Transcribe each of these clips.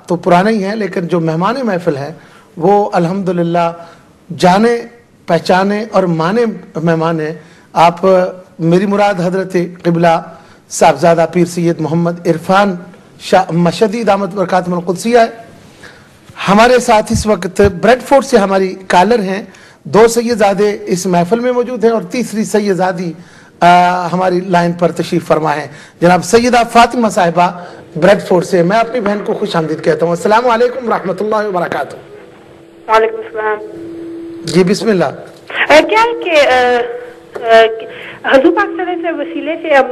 تو پرانے ہی ہیں، لیکن جو مہمان محفل ہے وہ الحمدللہ جانے پہچانے اور مانے مہمان ہیں۔ آپ میری مراد حضرت قبلہ صاحبزادہ پیر سید محمد عرفان شاہ مشہدی دامت برکاتہم القدسیہ ہے۔ ہمارے ساتھ اس وقت بریڈ فورٹ سے ہماری کالر ہیں، 2 سیدزادے اس محفل میں موجود ہیں اور تیسری سیدزادی ہماری لائن پر تشریف فرما ہے، جناب سیدہ فاطمہ صاحبہ بریڈ فورٹ سے۔ میں اپنی بہن کو خوش آمدید کہتا ہوں۔ السلام علیکم ورحمۃ اللہ وبرکاتہ۔ وعلیکم السلام۔ جی بسم اللہ۔ کیا ہے کہ حضور پاک صلی اللہ علیہ وسلم سے وسیلے سے ہم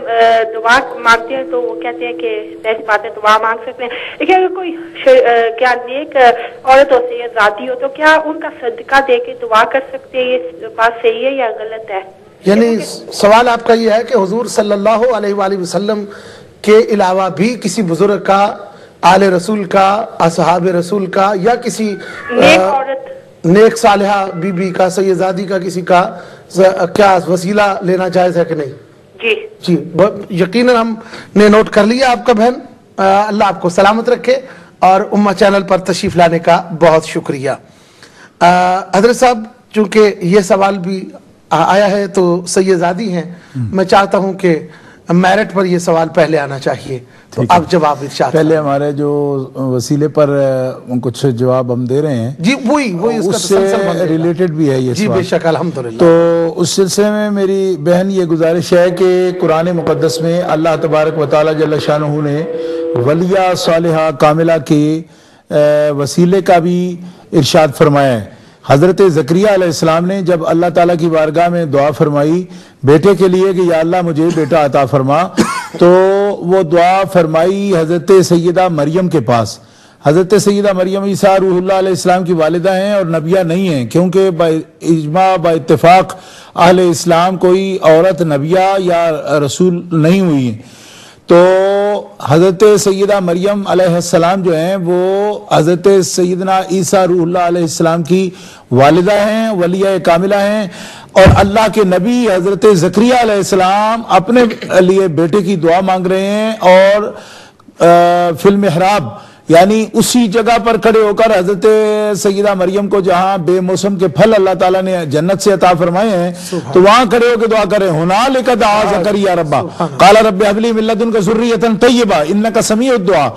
دعا مانگتے ہیں تو وہ کہتے ہیں کہ ایسی باتیں دعا مانگ سکتے ہیں، لیکن اگر کوئی کیا نیک عورت ہو یا ذاتی ہو تو کیا ان کا صدقہ دے کے دعا کر سکتے ہیں؟ یہ بات صحیح ہے یا غلط ہے؟ یعنی سوال آپ کا یہ ہے کہ حضور صلی اللہ علیہ وآلہ وسلم کے علاوہ بھی کسی بزرگ کا، آل رسول کا، اصحاب رسول کا، یا کسی نیک عورت، نیک صالحہ بی بی کا، سیدزادی کا، کسی کا کیا وسیلہ لینا جائز ہے کہ نہیں؟ جی یقیناً ہم نے نوٹ کر لیا آپ کا بہن۔ اللہ آپ کو سلامت رکھے اور امہ چینل پر تشریف لانے کا بہت شکریہ۔ حضرت صاحب چونکہ یہ سوال بھی آیا ہے تو سیدزادی ہیں، میں چاہتا ہوں کہ میرٹ پر یہ سوال پہلے آنا چاہیے، تو آپ جواب ارشاد پہلے ہمارے جو وسیلے پر کچھ جواب ہم دے رہے ہیں جی وہی اس سے ریلیٹڈ بھی ہے یہ جی سوال۔ بے شک الحمدللہ۔ تو اس سلسلے میں میری بہن یہ گزارش ہے کہ قرآن مقدس میں اللہ تبارک و تعالی جل شانہ نے ولیہ صالحہ کاملہ کے وسیلے کا بھی ارشاد فرمایا ہے۔ حضرت زکریا علیہ السلام نے جب اللہ تعالیٰ کی بارگاہ میں دعا فرمائی بیٹے کے لیے کہ یا اللہ مجھے بیٹا عطا فرما، تو وہ دعا فرمائی حضرت سیدہ مریم کے پاس۔ حضرت سیدہ مریم عیسیٰ روح اللہ علیہ السلام کی والدہ ہیں اور نبیہ نہیں ہیں، کیونکہ اجماع با اتفاق اہل اسلام کوئی عورت نبیہ یا رسول نہیں ہوئی ہیں۔ تو حضرت سیدہ مریم علیہ السلام جو ہیں وہ حضرت سیدنا عیسیٰ روح اللہ علیہ السلام کی والدہ ہیں، ولیہ کاملہ ہیں، اور اللہ کے نبی حضرت زکریا علیہ السلام اپنے لیے بیٹے کی دعا مانگ رہے ہیں، اور فی المحراب یعنی اسی جگہ پر کھڑے ہو کر حضرت سیدہ مریم کو جہاں بے موسم کے پھل اللہ تعالیٰ نے جنت سے عطا فرمائے ہیں تو وہاں کھڑے ہو کے دعا کریں، ہنالک دعا زکریا ربہ قال رب هب لي من لدنك ذرية طیبہ انک سمیع الدعاء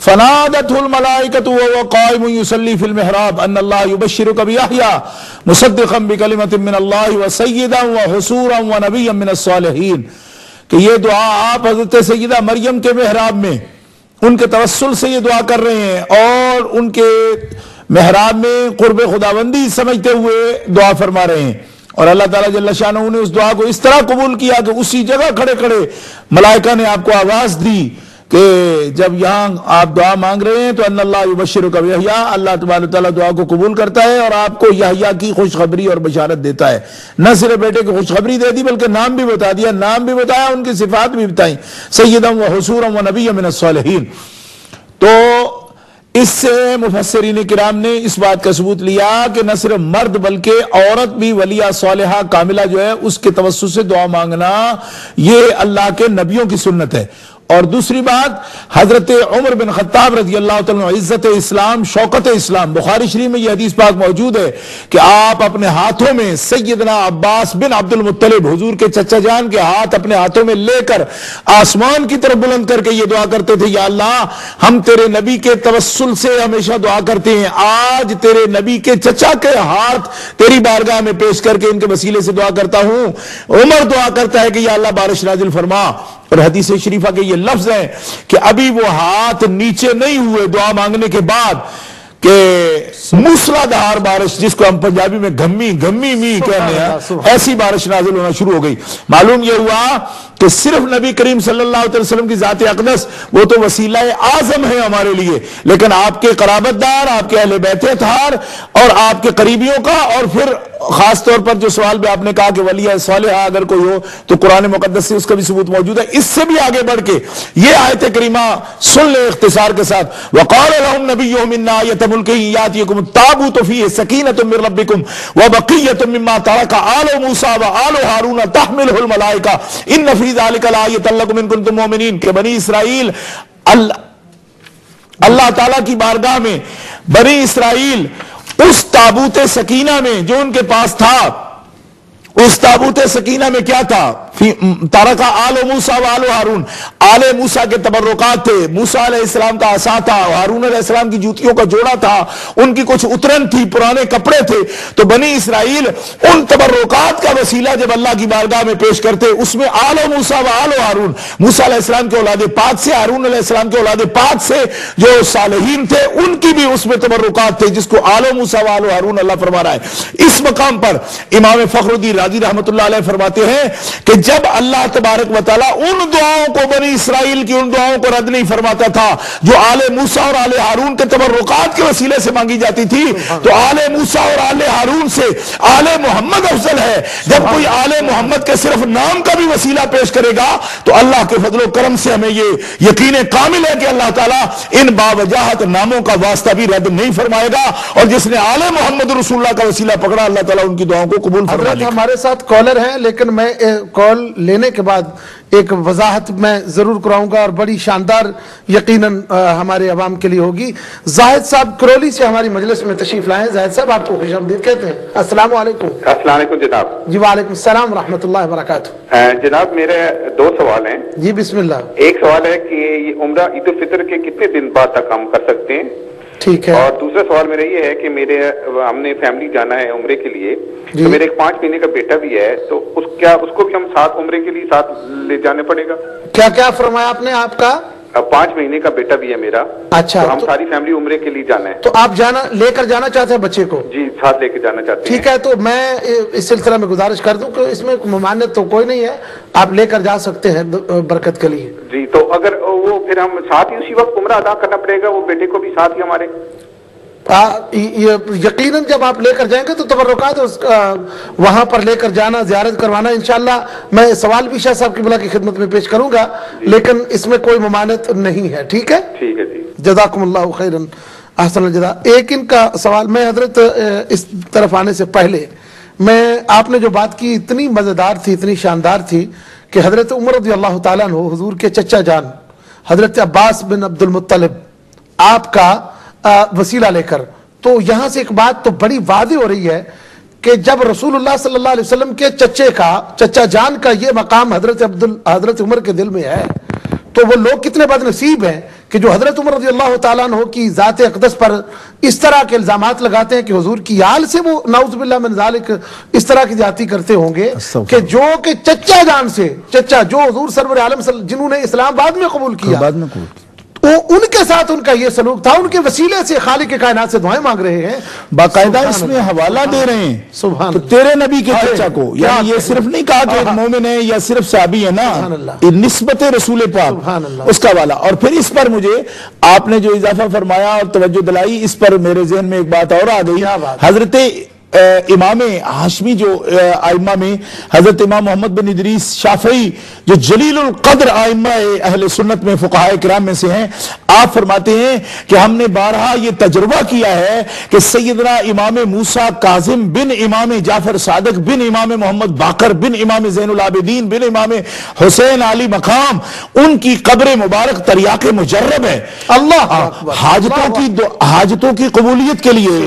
فنادته الملائکۃ وهو قائم يصلي في المحراب ان اللہ یبشرک بیحییٰ مصدقا بکلمۃ من اللہ وسیدا وحصورا ونبیا من الصالحین، کہ یہ دعا آپ حضرت سیدہ مریم کے محراب میں ان کے توسل سے یہ دعا کر رہے ہیں، اور ان کے محراب میں قرب خداوندی سمجھتے ہوئے دعا فرما رہے ہیں، اور اللہ تعالیٰ جل شانہ نے اس دعا کو اس طرح قبول کیا کہ اسی جگہ کھڑے کھڑے ملائکہ نے آپ کو آواز دی کہ جب یہاں آپ دعا مانگ رہے ہیں تو ان اللہ یبشرک بیحییٰ، اللہ تبارک تعالیٰ دعا کو قبول کرتا ہے اور آپ کو یحییٰ کی خوشخبری اور بشارت دیتا ہے۔ نہ صرف بیٹے کی خوشخبری دے دی بلکہ نام بھی بتا دیا، نام بھی بتایا، ان کی صفات بھی بتائیں، سیدا و حصورا و نبیا من الصالحین۔ تو اس سے مفسرین کرام نے اس بات کا ثبوت لیا کہ نہ صرف مرد بلکہ عورت بھی ولیہ صالحہ کاملہ جو ہے اس کے توسل سے دعا مانگنا یہ اللہ کے نبیوں کی سنت ہے۔ اور دوسری بات، حضرت عمر بن خطاب رضی اللہ تعالیٰ عنہ عزت اسلام شوکت اسلام، بخاری شریف میں یہ حدیث پاک موجود ہے کہ آپ اپنے ہاتھوں میں سیدنا عباس بن عبد المطلب حضور کے چچا جان کے ہاتھ اپنے ہاتھوں میں لے کر آسمان کی طرف بلند کر کے یہ دعا کرتے تھے، یا اللہ ہم تیرے نبی کے توسل سے ہمیشہ دعا کرتے ہیں، آج تیرے نبی کے چچا کے ہاتھ تیری بارگاہ میں پیش کر کے ان کے وسیلے سے دعا کرتا ہوں۔ عمر دعا کرتا ہے کہ یا اللہ بارش نازل فرما، اور حدیث شریفہ کے یہ لفظ ہے کہ ابھی وہ ہاتھ نیچے نہیں ہوئے دعا مانگنے کے بعد کہ موسلادھار بارش، جس کو ہم پنجابی میں گھمی می کہنے ہیں، ایسی بارش نازل ہونا شروع ہو گئی۔ معلوم یہ ہوا کہ صرف نبی کریم صلی اللہ علیہ وسلم کی ذات اقدس وہ تو وسیلہ اعظم ہے ہمارے لیے، لیکن آپ کے قرابت دار، آپ کے اہل بیت اطہار اور آپ کے قریبیوں کا، اور پھر خاص طور پر جو سوال بھی آپ نے کہا کہ ولیہ صالحہ اگر کوئی ہو تو قرآن مقدس سے اس کا بھی ثبوت موجود ہے۔ اس سے بھی آگے بڑھ کے یہ آیت کریمہ سن لے اختصار کے ساتھ، وقال لهم نبيهم ان آیۃ ملکہ یاتیکم التابوت فیہ سکینۃ من ربکم وبقیۃ مما ترک آل موسیٰ وآل ہارون تحملہ الملائکہ ان فی ذلک لآیۃ لکم ان کنتم مؤمنین، کہ بنی اسرائیل اللہ تعالیٰ کی بارگاہ میں بنی اسرائیل اس تابوت سکینہ میں جو ان کے پاس تھا، اس تابوت سکینہ میں کیا تھا؟ تارکا آل موسیٰ و آل ہارون، آل موسیٰ کے تبرکات تھے، موسیٰ علیہ السلام کا عصا تھا، ہارون علیہ السلام کی جوتیوں کا جوڑا تھا، ان کی کچھ اترن تھی، پرانے کپڑے تھے۔ تو بنی اسرائیل ان تبرکات کا وسیلہ جب اللہ کی بارگاہ میں پیش کرتے، اس میں آل موسیٰ و آل ہارون، موسیٰ علیہ السلام کے اولاد پاک سے، ہارون علیہ السلام کے اولاد پاک سے جو صالحین تھے ان کی بھی اس میں تبرکات تھے، جس کو آل موسیٰ و آل ہارون اللہ فرما رہا ہے۔ اس مقام پر امام فخر الدین رازی رحمۃ اللہ علیہ فرماتے ہیں کہ جب اللہ تبارک و تعالیٰ ان دعاؤں کو، بنی اسرائیل کی ان دعاؤں کو رد نہیں فرماتا تھا جو آل موسیٰ اور آل ہارون کے تبرکات کے وسیلے سے مانگی جاتی تھی، تو آل موسیٰ اور آل ہارون سے آل محمد افضل ہے۔ جب کوئی آل محمد کے صرف نام کا بھی وسیلہ پیش کرے گا تو اللہ کے فضل و کرم سے ہمیں یہ یقین کامل ہے کہ اللہ تعالیٰ ان باوجاہت ناموں کا واسطہ بھی رد نہیں فرمائے گا، اور جس نے آل محمد رسول اللہ کا وسیلہ پکڑا اللہ تعالیٰ ان کی دعاؤں کو قبول فرما لے گا۔ ہمارے ساتھ کالر ہیں، لیکن میں کال لینے کے بعد ایک وضاحت میں ضرور کراؤں گا اور بڑی شاندار یقیناً ہمارے عوام کے لیے ہوگی۔ زاہد صاحب کرولی سے ہماری مجلس میں تشریف لائے ہیں۔ زاہد صاحب آپ کو خوش آمدید کہتے ہیں۔ السلام علیکم۔ السلام علیکم جناب۔ جی وعلیکم السلام ورحمۃ اللہ وبرکاتہ۔ جناب میرے دو سوال ہیں۔ جی بسم اللہ۔ ایک سوال ہے کہ یہ عمرہ عید الفطر کے کتنے دن بعد تک ہم کر سکتے ہیں؟ ٹھیک ہے۔ اور دوسرا سوال میرا یہ ہے کہ ہم نے فیملی جانا ہے عمرے کے لیے، جی۔ تو میرے ایک 5 مہینے کا بیٹا بھی ہے، تو اس کو بھی ہم ساتھ عمرے کے لیے ساتھ لے جانے پڑے گا؟ کیا فرمایا آپ نے؟ آپ کا 5 مہینے کا بیٹا بھی ہے میرا۔ اچھا، تو ہم ساری فیملی عمرے کے لیے جانا ہے۔ تو آپ لے کر جانا چاہتے ہیں بچے کو؟ جی ساتھ لے کے جانا چاہتے ہیں۔ ٹھیک ہے، تو میں اس سلسلہ میں گزارش کر دوں کہ اس میں ممانعت تو کوئی نہیں ہے، آپ لے کر جا سکتے ہیں برکت کے لیے۔ جی، تو اگر وہ پھر ہم ساتھ ہی اسی وقت عمرہ ادا کرنا پڑے گا، وہ بیٹے کو بھی ساتھ ہی ہمارے؟ یقیناً جب آپ لے کر جائیں گے تو تبرکات وہاں پر لے کر جانا، زیارت کروانا، انشاءاللہ میں سوال بھی شاہ صاحب قبلہ کی خدمت میں پیش کروں گا، لیکن اس میں کوئی ممانعت نہیں ہے۔ ٹھیک ہے، ٹھیک ہے جی، جزاکم اللہ خیرن احسن الجزا۔ ایک ان کا سوال، میں حضرت اس طرف آنے سے پہلے آپ نے جو بات کی اتنی مزیدار تھی، اتنی شاندار تھی کہ حضرت عمر رضی اللہ تعالیٰ عنہ حضور کے چچا جان حضرت عباس بن عبد المطلب آپ کا وسیلہ لے کر، تو یہاں سے ایک بات تو بڑی واضح ہو رہی ہے کہ جب رسول اللہ صلی اللہ علیہ وسلم کے چچا جان کا یہ مقام حضرت عمر کے دل میں ہے، تو وہ لوگ کتنے بد نصیب ہیں کہ جو حضرت عمر رضی اللہ تعالیٰ عنہ کی ذات اقدس پر اس طرح کے الزامات لگاتے ہیں کہ حضور کی آل سے وہ نعوذ باللہ من ذالک اس طرح کی زیادتی کرتے ہوں گے کہ چچا جان سے، جو حضور سرور عالم جنہوں نے اسلام بعد میں قبول کیا، ان کے ساتھ ان کا یہ سلوک تھا، ان کے وسیلے سے خالق کائنات سے دعائیں مانگ رہے ہیں، باقاعدہ اس میں حوالہ دے رہے ہیں سبحان تو تیرے نبی کے چچا کو، یعنی یہ صرف نہیں کہا کہ ایک مومن ہے یا صرف صحابی ہے نا، یہ نسبت رسول پاک اس کا حوالہ۔ اور پھر اس پر مجھے آپ نے جو اضافہ فرمایا اور توجہ دلائی، اس پر میرے ذہن میں ایک بات اور آ گئی۔ حضرت امام ہاشمی جو آئمہ میں حضرت امام محمد بن ادریس شافعی جو جلیل القدر آئمہ اہل سنت میں فقہاء کرام میں سے ہیں، آپ فرماتے ہیں کہ ہم نے بارہا یہ تجربہ کیا ہے کہ سیدنا امام موسیٰ کاظم بن امام جعفر صادق بن امام محمد باقر بن امام زین العابدین بن امام حسین علی مقام، ان کی قبر مبارک تریاق مجرب ہے۔ اللہ حاجتوں کی قبولیت کے لیے،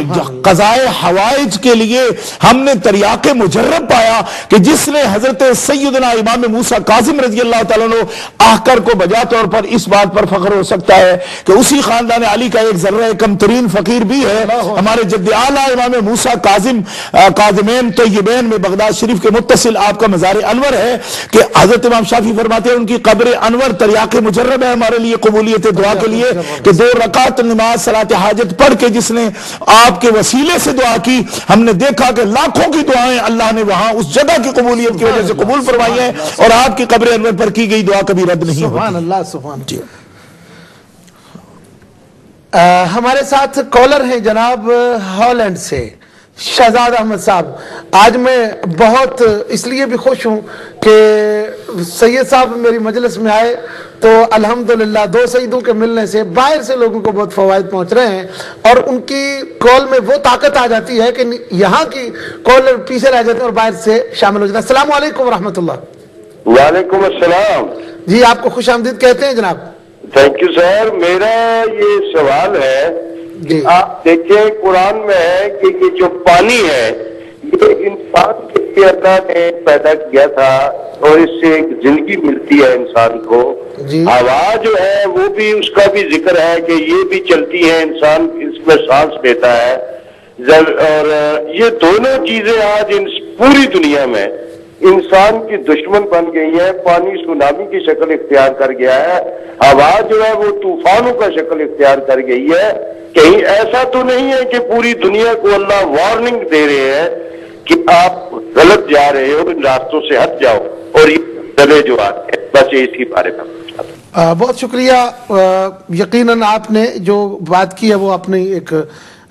قضائے حوائج کے لیے ہم نے تریاق مجرب پایا کہ جس نے حضرت سیدنا امام موسیٰ کاظم رضی اللہ تعالیٰ عنہ آخر کو بجا طور پر اس بات پر فخر ہو سکتا ہے کہ اسی خاندان علی کا ایک ذرہ کم ترین فقیر بھی ہے، ہمارے جد اعلیٰ امام موسیٰ کاظمین طیبین میں بغداد شریف کے متصل آپ کا مزار انور ہے کہ حضرت امام شافعی فرماتے ہیں ان کی قبر انور تریاق مجرب ہے ہمارے لیے قبولیت دعا کے لیے کہ 2 رکعت نماز صلاۃ حاجت پڑھ کے جس نے آپ کے وسیلے سے دعا کی، ہم نے دیکھا کہ لاکھوں کی دعائیں اللہ نے وہاں اس جگہ کی قبولیت کی وجہ سے قبول فرمائی ہیں، اور آپ کی قبر انور پر کی گئی دعا کبھی رد نہیں ہوتی۔ سبحان اللہ، سبحان اللہ۔ ہمارے ساتھ کالر ہیں جناب ہالینڈ سے شہزاد احمد صاحب۔ آج میں بہت اس لیے بھی خوش ہوں کہ سید صاحب میری مجلس میں آئے تو الحمدللہ 2 سیدوں کے ملنے سے باہر سے لوگوں کو بہت فوائد پہنچ رہے ہیں، اور ان کی کال میں وہ طاقت آ جاتی ہے کہ یہاں کی کال پیچھے رہ جاتے ہیں اور باہر سے شامل ہو جاتے ہیں۔ السلام علیکم ورحمۃ اللہ۔ وعلیکم السلام۔ جی آپ کو خوش آمدید کہتے ہیں جناب۔ Thank you sir. میرا یہ سوال ہے کہ آپ دیکھیں قرآن میں ہے کہ یہ جو پانی ہے یہ انسان کے لیے اللہ نے پیدا کیا تھا اور اس سے ایک زندگی ملتی ہے انسان کو. ہوا جو ہے وہ بھی اس کا بھی ذکر ہے کہ یہ بھی چلتی ہے, انسان اس میں سانس لیتا ہے. اور یہ دونوں چیزیں آج پوری دنیا میں انسان کی دشمن بن گئی ہے. پانی سونامی کی شکل اختیار کر گیا ہے, ہوا جو ہے وہ طوفانوں کا شکل اختیار کر گئی ہے. کہیں ایسا تو نہیں ہے کہ پوری دنیا کو اللہ وارننگ دے رہے ہیں کہ آپ غلط جا رہے ہو, ان راستوں سے ہٹ جاؤ اور یہ دلے جو آتے ہیں. بس اس کے بارے میں بہت شکریہ. یقیناً آپ نے جو بات کی ہے وہ اپنی ایک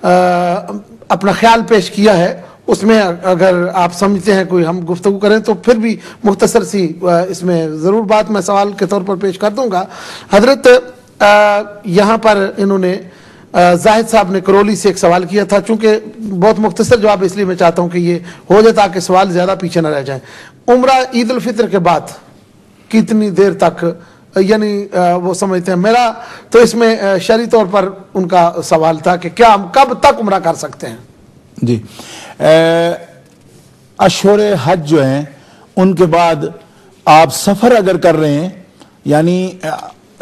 اپنا خیال پیش کیا ہے, اس میں اگر آپ سمجھتے ہیں کوئی ہم گفتگو کریں تو پھر بھی مختصر سی اس میں ضرور بات میں سوال کے طور پر پیش کر دوں گا. حضرت یہاں پر انہوں نے زاہد صاحب نے کرولی سے ایک سوال کیا تھا, چونکہ بہت مختصر جواب اس لیے میں چاہتا ہوں کہ یہ ہو جائے تاکہ سوال زیادہ پیچھے نہ رہ جائیں. عمرہ عید الفطر کے بعد کتنی دیر تک یعنی وہ سمجھتے ہیں, میرا تو اس میں شرعی طور پر ان کا سوال تھا کہ کیا ہم کب تک عمرہ کر سکتے ہیں؟ جی, اشہر حج جو ہیں ان کے بعد آپ سفر اگر کر رہے ہیں, یعنی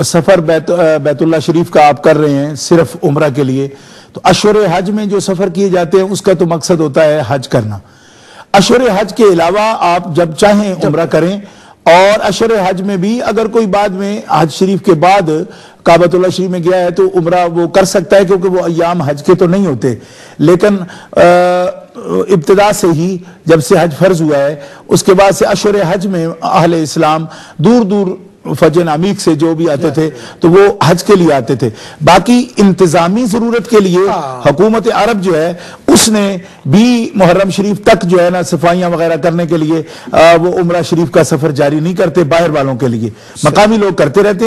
سفر بیت اللہ شریف کا آپ کر رہے ہیں صرف عمرہ کے لیے, تو اشہر حج میں جو سفر کیے جاتے ہیں اس کا تو مقصد ہوتا ہے حج کرنا. اشہر حج کے علاوہ آپ جب چاہیں عمرہ کریں, اور اشہر حج میں بھی اگر کوئی بعد میں حج شریف کے بعد کعبۃ اللہ شریف میں گیا ہے تو عمرہ وہ کر سکتا ہے, کیونکہ وہ ایام حج کے تو نہیں ہوتے. لیکن ابتدا سے ہی جب سے حج فرض ہوا ہے اس کے بعد سے اشہر حج میں اہل اسلام دور دور فجن عمیق سے جو بھی آتے تھے تو وہ حج کے لیے آتے تھے. باقی انتظامی ضرورت کے لیے حکومت عرب جو ہے اس نے بھی محرم شریف تک جو ہے نا صفائیاں وغیرہ کرنے کے لیے وہ عمرہ شریف کا سفر جاری نہیں کرتے باہر والوں کے لیے, مقامی لوگ کرتے رہتے.